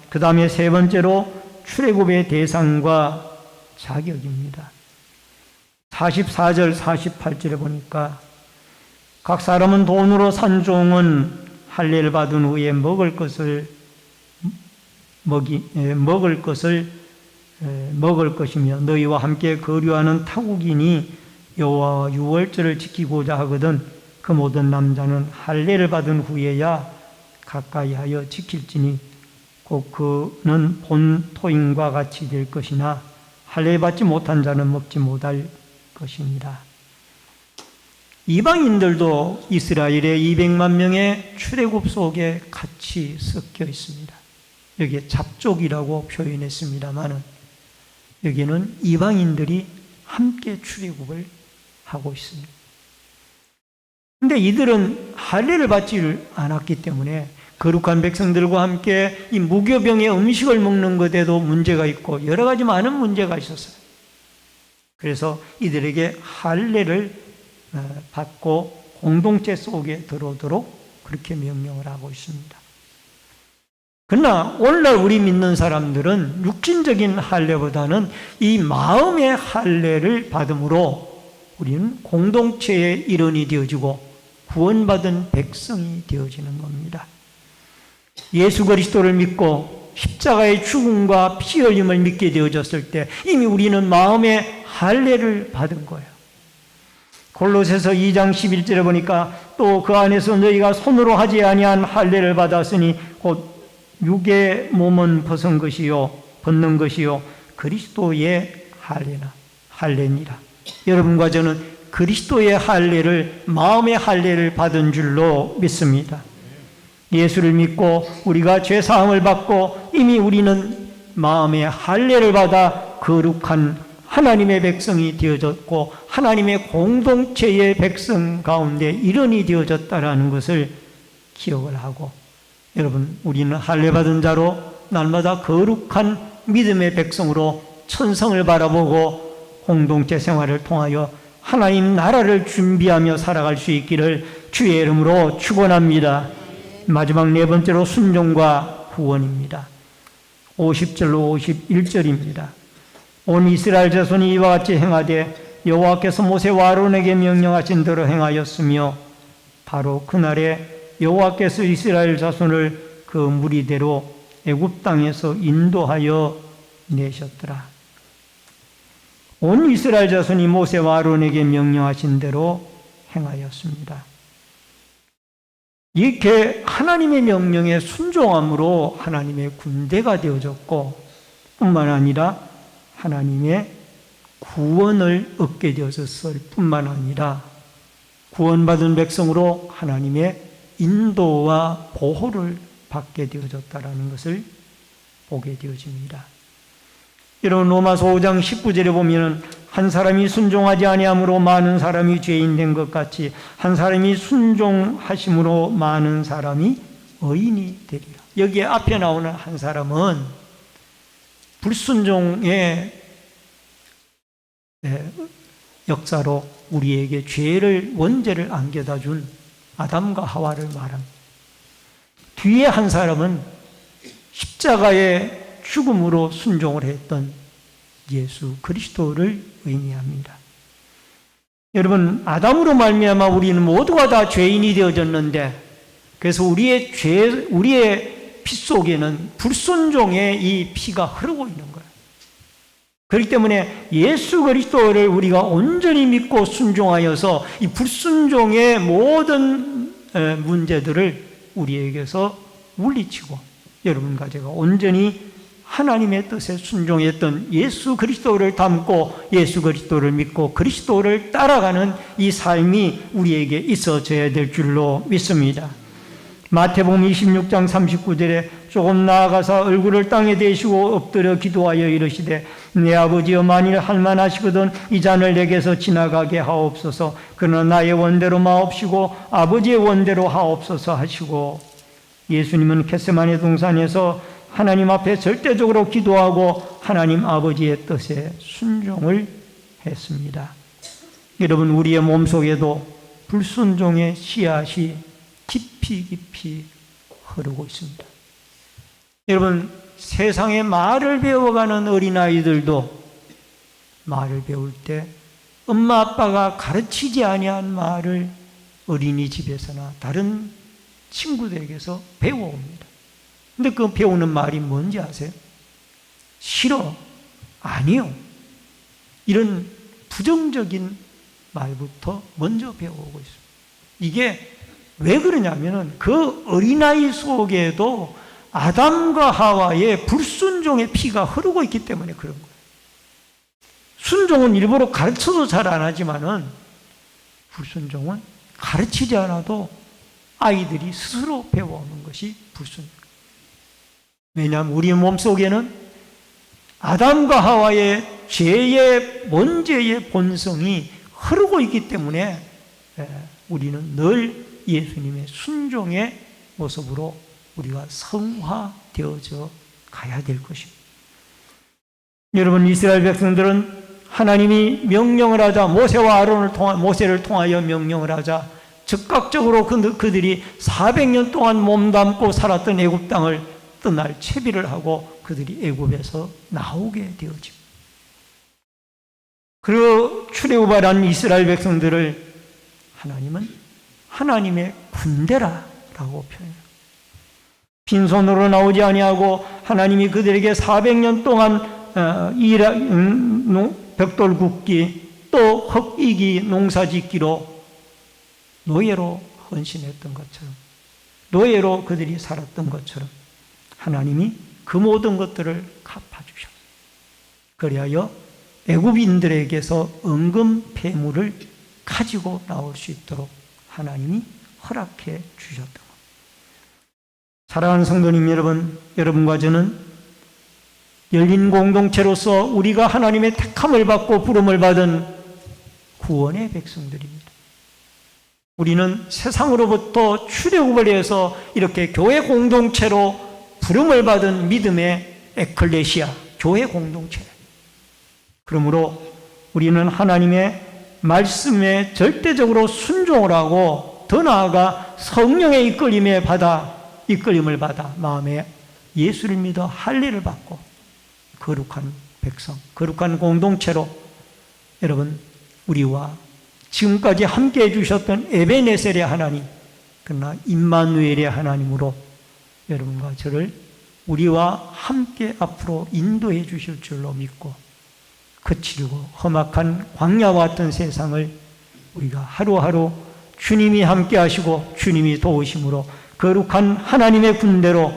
그 다음에 세 번째로 출애굽의 대상과 자격입니다. 44절 48절에 보니까 각 사람은 돈으로 산 종은 할례를 받은 후에 먹을 것이며 너희와 함께 거류하는 타국인이 여호와 유월절을 지키고자 하거든 그 모든 남자는 할례를 받은 후에야 가까이 하여 지킬지니 곧 그는 본 토인과 같이 될 것이나 할례 받지 못한 자는 먹지 못할 것입니다. 이방인들도 이스라엘의 200만 명의 출애굽 속에 같이 섞여 있습니다. 여기에 잡족이라고 표현했습니다마는 여기는 이방인들이 함께 출애굽을 하고 있습니다. 그런데 이들은 할례를 받지 않았기 때문에 거룩한 백성들과 함께 이 무교병의 음식을 먹는 것에도 문제가 있고 여러 가지 많은 문제가 있었어요. 그래서 이들에게 할례를 받고 공동체 속에 들어오도록 그렇게 명령을 하고 있습니다. 그러나 오늘날 우리 믿는 사람들은 육신적인 할례보다는 이 마음의 할례를 받음으로 우리는 공동체의 일원이 되어지고 구원받은 백성이 되어지는 겁니다. 예수 그리스도를 믿고 십자가의 죽음과 피 흘림을 믿게 되어졌을 때 이미 우리는 마음의 할례를 받은 거예요. 골로새서 2장 11절에 보니까 또 그 안에서 너희가 손으로 하지 아니한 할례를 받았으니 곧 육의 몸은 벗은 것이요 벗는 것이요 그리스도의 할례니라. 여러분과 저는 그리스도의 할례를, 마음의 할례를 받은 줄로 믿습니다. 예수를 믿고 우리가 죄 사함을 받고 이미 우리는 마음의 할례를 받아 거룩한 하나님의 백성이 되어졌고 하나님의 공동체의 백성 가운데 일원이 되어졌다라는 것을 기억을 하고, 여러분, 우리는 할례 받은 자로 날마다 거룩한 믿음의 백성으로 천성을 바라보고 공동체 생활을 통하여 하나님 나라를 준비하며 살아갈 수 있기를 주의 이름으로 축원합니다. 마지막 네 번째로 순종과 구원입니다. 50절로 51절입니다. 온 이스라엘 자손이 이와 같이 행하되 여호와께서 모세와 아론에게 명령하신 대로 행하였으며 바로 그날에 여호와께서 이스라엘 자손을 그 무리대로 애굽 땅에서 인도하여 내셨더라. 온 이스라엘 자손이 모세와 아론에게 명령하신 대로 행하였습니다. 이렇게 하나님의 명령에 순종함으로 하나님의 군대가 되어졌고 뿐만 아니라 하나님의 구원을 얻게 되었을 뿐만 아니라 구원받은 백성으로 하나님의 인도와 보호를 받게 되어졌다라는 것을 보게 되어집니다. 여러분, 로마서 5장 19절에 보면은 한 사람이 순종하지 아니함으로 많은 사람이 죄인 된 것 같이 한 사람이 순종하심으로 많은 사람이 의인이 되리라. 여기에 앞에 나오는 한 사람은 불순종의 역사로 우리에게 죄를 원죄를 안겨다 준 아담과 하와를 말합니다. 뒤에 한 사람은 십자가의 죽음으로 순종을 했던 예수 그리스도를 의미합니다. 여러분, 아담으로 말미암아 우리는 모두가 다 죄인이 되어졌는데, 그래서 우리의 피 속에는 불순종의 이 피가 흐르고 있는 거예요. 그렇기 때문에 예수 그리스도를 우리가 온전히 믿고 순종하여서 이 불순종의 모든 문제들을 우리에게서 물리치고 여러분과 제가 온전히 하나님의 뜻에 순종했던 예수 그리스도를 닮고 예수 그리스도를 믿고 그리스도를 따라가는 이 삶이 우리에게 있어져야 될 줄로 믿습니다. 마태복음 26장 39절에 조금 나아가서 얼굴을 땅에 대시고 엎드려 기도하여 이르시되 내 아버지여 만일 할만하시거든 이 잔을 내게서 지나가게 하옵소서. 그러나 나의 원대로 마옵시고 아버지의 원대로 하옵소서 하시고, 예수님은 겟세마네 동산에서 하나님 앞에 절대적으로 기도하고 하나님 아버지의 뜻에 순종을 했습니다. 여러분, 우리의 몸속에도 불순종의 씨앗이 깊이 흐르고 있습니다. 여러분, 세상에 말을 배워가는 어린아이들도 말을 배울 때 엄마 아빠가 가르치지 아니한 말을 어린이집에서나 다른 친구들에게서 배워옵니다. 근데 그 배우는 말이 뭔지 아세요? 싫어, 아니요, 이런 부정적인 말부터 먼저 배워오고 있습니다. 이게 왜 그러냐면은 그 어린아이 속에도 아담과 하와의 불순종의 피가 흐르고 있기 때문에 그런 거예요. 순종은 일부러 가르쳐도 잘 안 하지만은 불순종은 가르치지 않아도 아이들이 스스로 배워오는 것이 불순종. 왜냐하면 우리 몸속에는 아담과 하와의 죄의 원죄의 본성이 흐르고 있기 때문에 우리는 늘 예수님의 순종의 모습으로 우리가 성화되어져 가야 될 것입니다. 여러분, 이스라엘 백성들은 하나님이 명령을 하자, 모세를 통하여 명령을 하자 즉각적으로 그들이 400년 동안 몸담고 살았던 애굽 땅을 떠날 채비를 하고 그들이 애굽에서 나오게 되어집니다. 그 출애굽하라는 이스라엘 백성들을 하나님은 하나님의 군대라고 표현해요. 빈손으로 나오지 아니하고 하나님이 그들에게 400년 동안 벽돌 굽기 또 흙이기 농사짓기로 노예로 헌신했던 것처럼, 노예로 그들이 살았던 것처럼 하나님이 그 모든 것들을 갚아주셨어요. 그리하여 애굽인들에게서 은금 폐물을 가지고 나올 수 있도록 하나님이 허락해 주셨던 것. 사랑하는 성도님 여러분, 여러분과 저는 열린 공동체로서 우리가 하나님의 택함을 받고 부름을 받은 구원의 백성들입니다. 우리는 세상으로부터 출애굽을 해서 이렇게 교회 공동체로 부름을 받은 믿음의 에클레시아, 교회 공동체. 그러므로 우리는 하나님의 말씀에 절대적으로 순종을 하고 더 나아가 성령의 이끌림을 받아 마음에 예수를 믿어 할례를 받고 거룩한 백성, 거룩한 공동체로 여러분, 우리와 지금까지 함께 해주셨던 에베네셀의 하나님, 그러나 임마누엘의 하나님으로 여러분과 저를 우리와 함께 앞으로 인도해 주실 줄로 믿고 거칠고 험악한 광야와 같은 세상을 우리가 하루하루 주님이 함께 하시고 주님이 도우심으로 거룩한 하나님의 군대로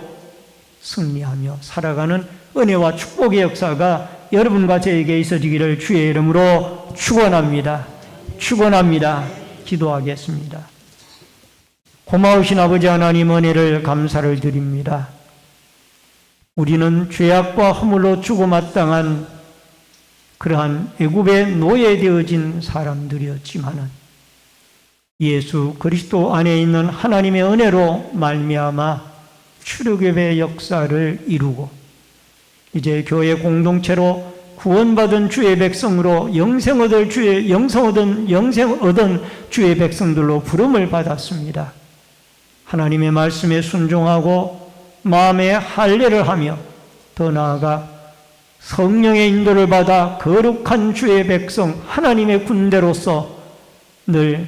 승리하며 살아가는 은혜와 축복의 역사가 여러분과 저에게 있어지기를 주의 이름으로 축원합니다. 축원합니다. 기도하겠습니다. 고마우신 아버지 하나님 은혜를 감사를 드립니다. 우리는 죄악과 허물로 죽어마땅한 그러한 애굽에 노예되어진 사람들이었지만은 예수 그리스도 안에 있는 하나님의 은혜로 말미암아 출애굽의 역사를 이루고 이제 교회 공동체로 구원받은 주의 백성으로 영생 얻은 주의 백성들로 부름을 받았습니다. 하나님의 말씀에 순종하고 마음에 할례를 하며 더 나아가 성령의 인도를 받아 거룩한 주의 백성 하나님의 군대로서 늘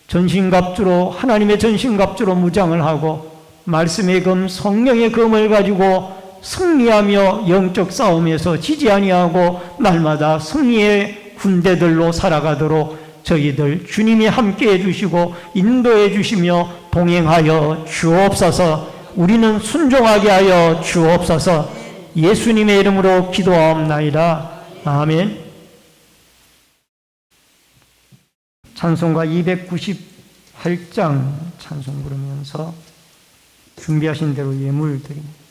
전신갑주로 하나님의 전신갑주로 무장을 하고 말씀의 검 성령의 검을 가지고 승리하며 영적 싸움에서 지지 아니하고 날마다 승리의 군대들로 살아가도록 저희들 주님이 함께해 주시고 인도해 주시며 동행하여 주옵소서. 우리는 순종하게 하여 주옵소서. 예수님의 이름으로 기도하옵나이다. 아멘. 찬송가 298장 찬송 부르면서 준비하신 대로 예물 드립니다.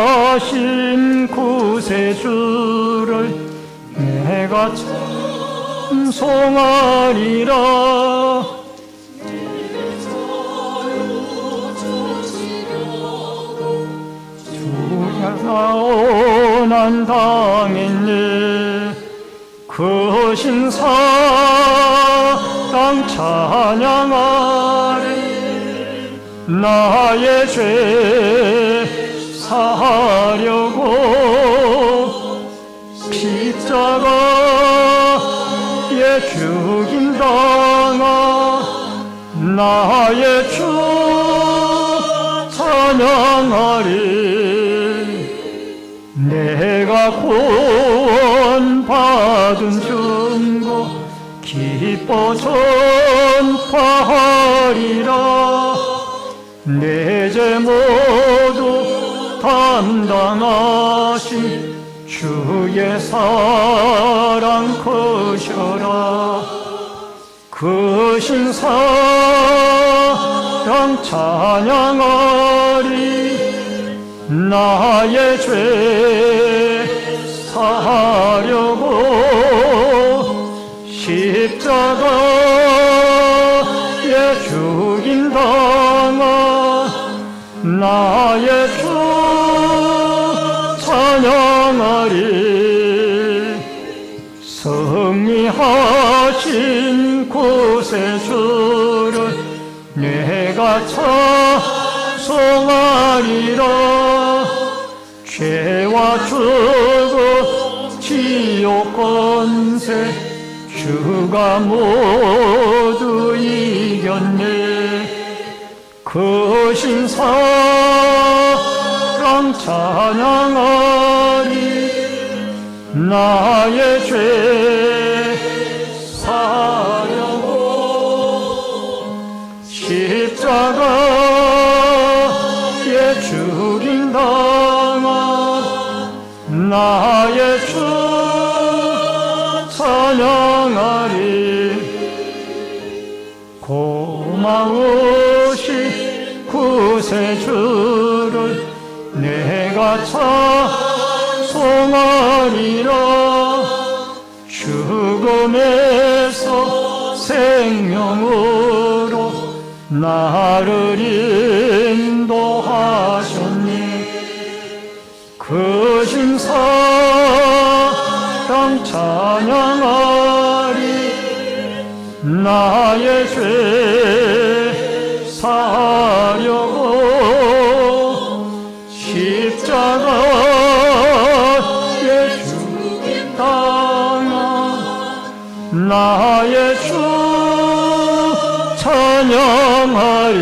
속죄하신 구세주를 내가 찬송하리라. 주야 난 당했네. 그 신사랑 찬양하리. 나의 죄 사하려고 십자가에 죽임당한 나의 주 찬양하리. 내가 구원받은 증거 기뻐 전파하리라. 내 죄 모두 담당하신 주의 사랑 크셔라. 그 신사랑 찬양하리. 나의 죄 사하려고 십자가에 죽임당한 나의 주 찬양하리. 승리하신 구세주를 내가 찬송하리라. 죄와 죽음 지옥 권세 주가 모두 이겼네. 그 신사랑 찬양하리. 나의 죄 사하려고 십자가에 죽임당한 나의 주 찬양하리. 고마우신 구세주를 내가 찬송하리라. 죽음에서 생명으로 나를 인도하셨네. 그 신사랑 찬양하리. 나의 죄 사하려고 십자가에 죽임당한 나의 주 찬양하리.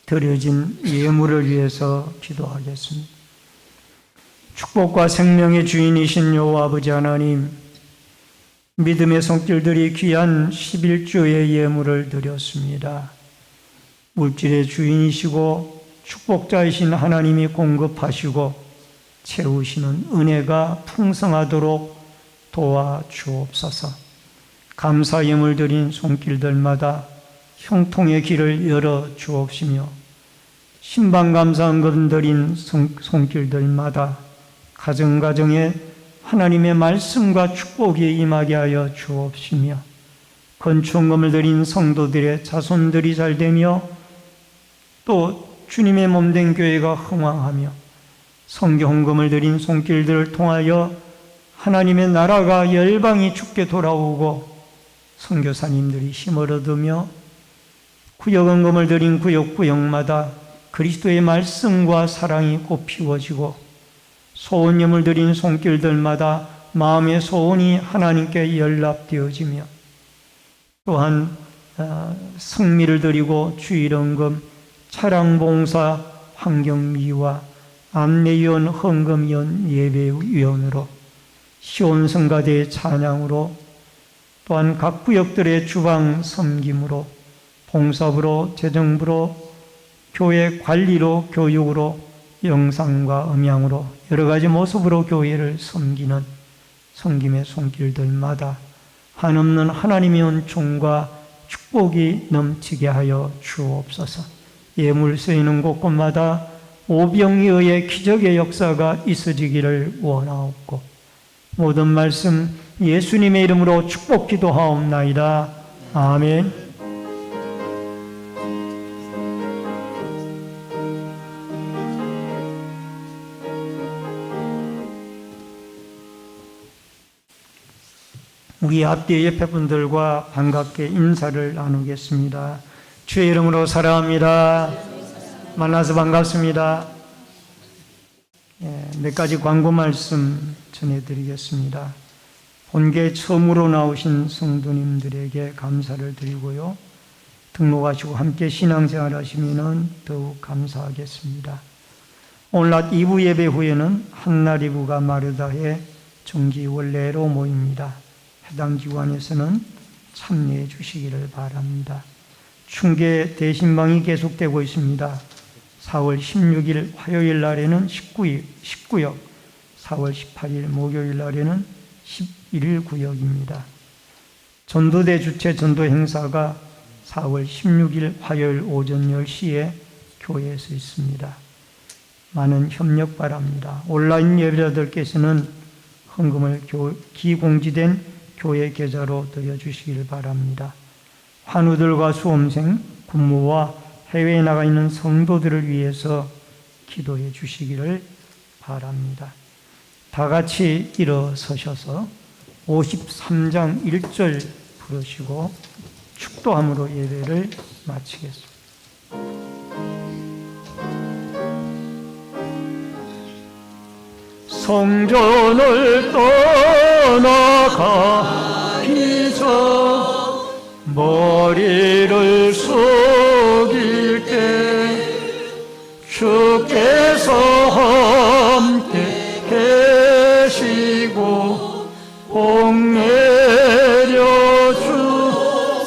드려진 예물을 위해서 기도하겠습니다. 축복과 생명의 주인이신 여호와 아버지 하나님, 믿음의 손길들이 귀한 11주의 예물을 드렸습니다. 물질의 주인이시고 축복자이신 하나님이 공급하시고 채우시는 은혜가 풍성하도록 도와주옵소서. 감사 예물 드린 손길들마다 형통의 길을 열어 주옵시며 신방감사 헌금 드린 손길들마다 가정가정에 하나님의 말씀과 축복이 임하게 하여 주옵시며 건축금을 드린 성도들의 자손들이 잘되며 또 주님의 몸된 교회가 흥왕하며 성경헌금을 드린 손길들을 통하여 하나님의 나라가 열방이 죽게 돌아오고 선교사님들이 힘을 얻으며 구역헌금을 드린 구역마다 그리스도의 말씀과 사랑이 꽃피워지고 소원염을 드린 손길들마다 마음의 소원이 하나님께 연락되어지며 또한 성미를 드리고 주일헌금, 차량봉사, 환경미화, 안내위원, 헌금위원, 예배위원으로 시온성가대의 찬양으로 또한 각 구역들의 주방 섬김으로 봉사부로, 재정부로, 교회 관리로, 교육으로, 영상과 음향으로 여러 가지 모습으로 교회를 섬기는 섬김의 손길들마다 한없는 하나님의 은총과 축복이 넘치게 하여 주옵소서. 예물 쓰이는 곳곳마다 오병이어의 기적의 역사가 있어지기를 원하옵고 모든 말씀 예수님의 이름으로 축복 기도하옵나이다. 아멘. 우리 앞뒤 옆에 분들과 반갑게 인사를 나누겠습니다. 주의 이름으로 사랑합니다. 만나서 반갑습니다. 몇 가지 광고 말씀 전해드리겠습니다. 본교에 처음으로 나오신 성도님들에게 감사를 드리고요. 등록하시고 함께 신앙생활 하시면 더욱 감사하겠습니다. 오늘 낮 2부 예배 후에는 한날 2부가 마르다해 정기 원래로 모입니다. 해당 기관에서는 참여해 주시기를 바랍니다. 충계 대신방이 계속되고 있습니다. 4월 16일 화요일 날에는 19역, 4월 18일 목요일 날에는 11구역입니다. 전도대 주최 전도 행사가 4월 16일 화요일 오전 10시에 교회에서 있습니다. 많은 협력 바랍니다. 온라인 예배자들께서는 헌금을 기공지된 교회 계좌로 드려주시길 바랍니다. 환우들과 수험생, 군무와 해외에 나가 있는 성도들을 위해서 기도해 주시기를 바랍니다. 다 같이 일어서셔서 53장 1절 부르시고 축도함으로 예배를 마치겠습니다. 성전을 떠나가기 전 머리를 숙일 때 주께서 함께 계시고 복 내려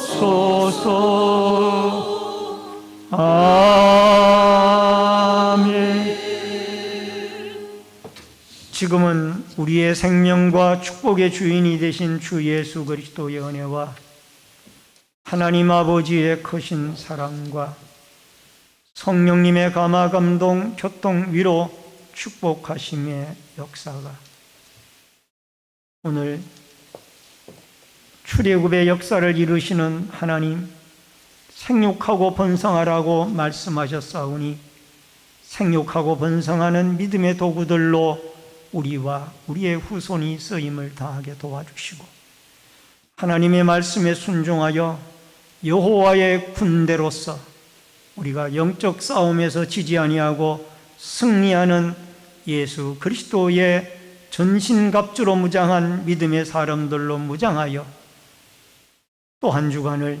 주소서. 아멘. 지금은 우리의 생명과 축복의 주인이 되신 주 예수 그리스도의 은혜와 하나님 아버지의 크신 사랑과 성령님의 감화, 감동, 교통, 위로, 축복하심의 역사가 오늘 출애굽의 역사를 이루시는 하나님, 생육하고 번성하라고 말씀하셨사오니 생육하고 번성하는 믿음의 도구들로 우리와 우리의 후손이 쓰임을 다하게 도와주시고 하나님의 말씀에 순종하여 여호와의 군대로서 우리가 영적 싸움에서 지지 아니하고 승리하는 예수 그리스도의 전신갑주로 무장한 믿음의 사람들로 무장하여 또 한 주간을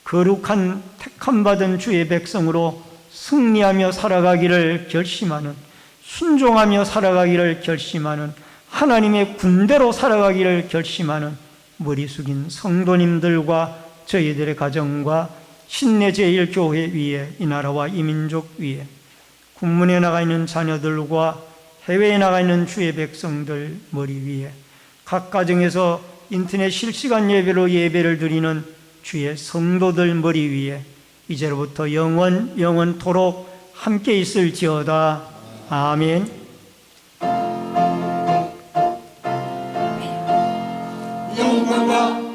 거룩한 택함받은 주의 백성으로 승리하며 살아가기를 결심하는, 순종하며 살아가기를 결심하는, 하나님의 군대로 살아가기를 결심하는 머리 숙인 성도님들과 저희들의 가정과 신내 제1교회 위에 이 나라와 이 민족 위에 군문에 나가 있는 자녀들과 해외에 나가 있는 주의 백성들 머리 위에 각 가정에서 인터넷 실시간 예배로 예배를 드리는 주의 성도들 머리 위에 이제로부터 영원토록 함께 있을지어다. 아멘. 영광과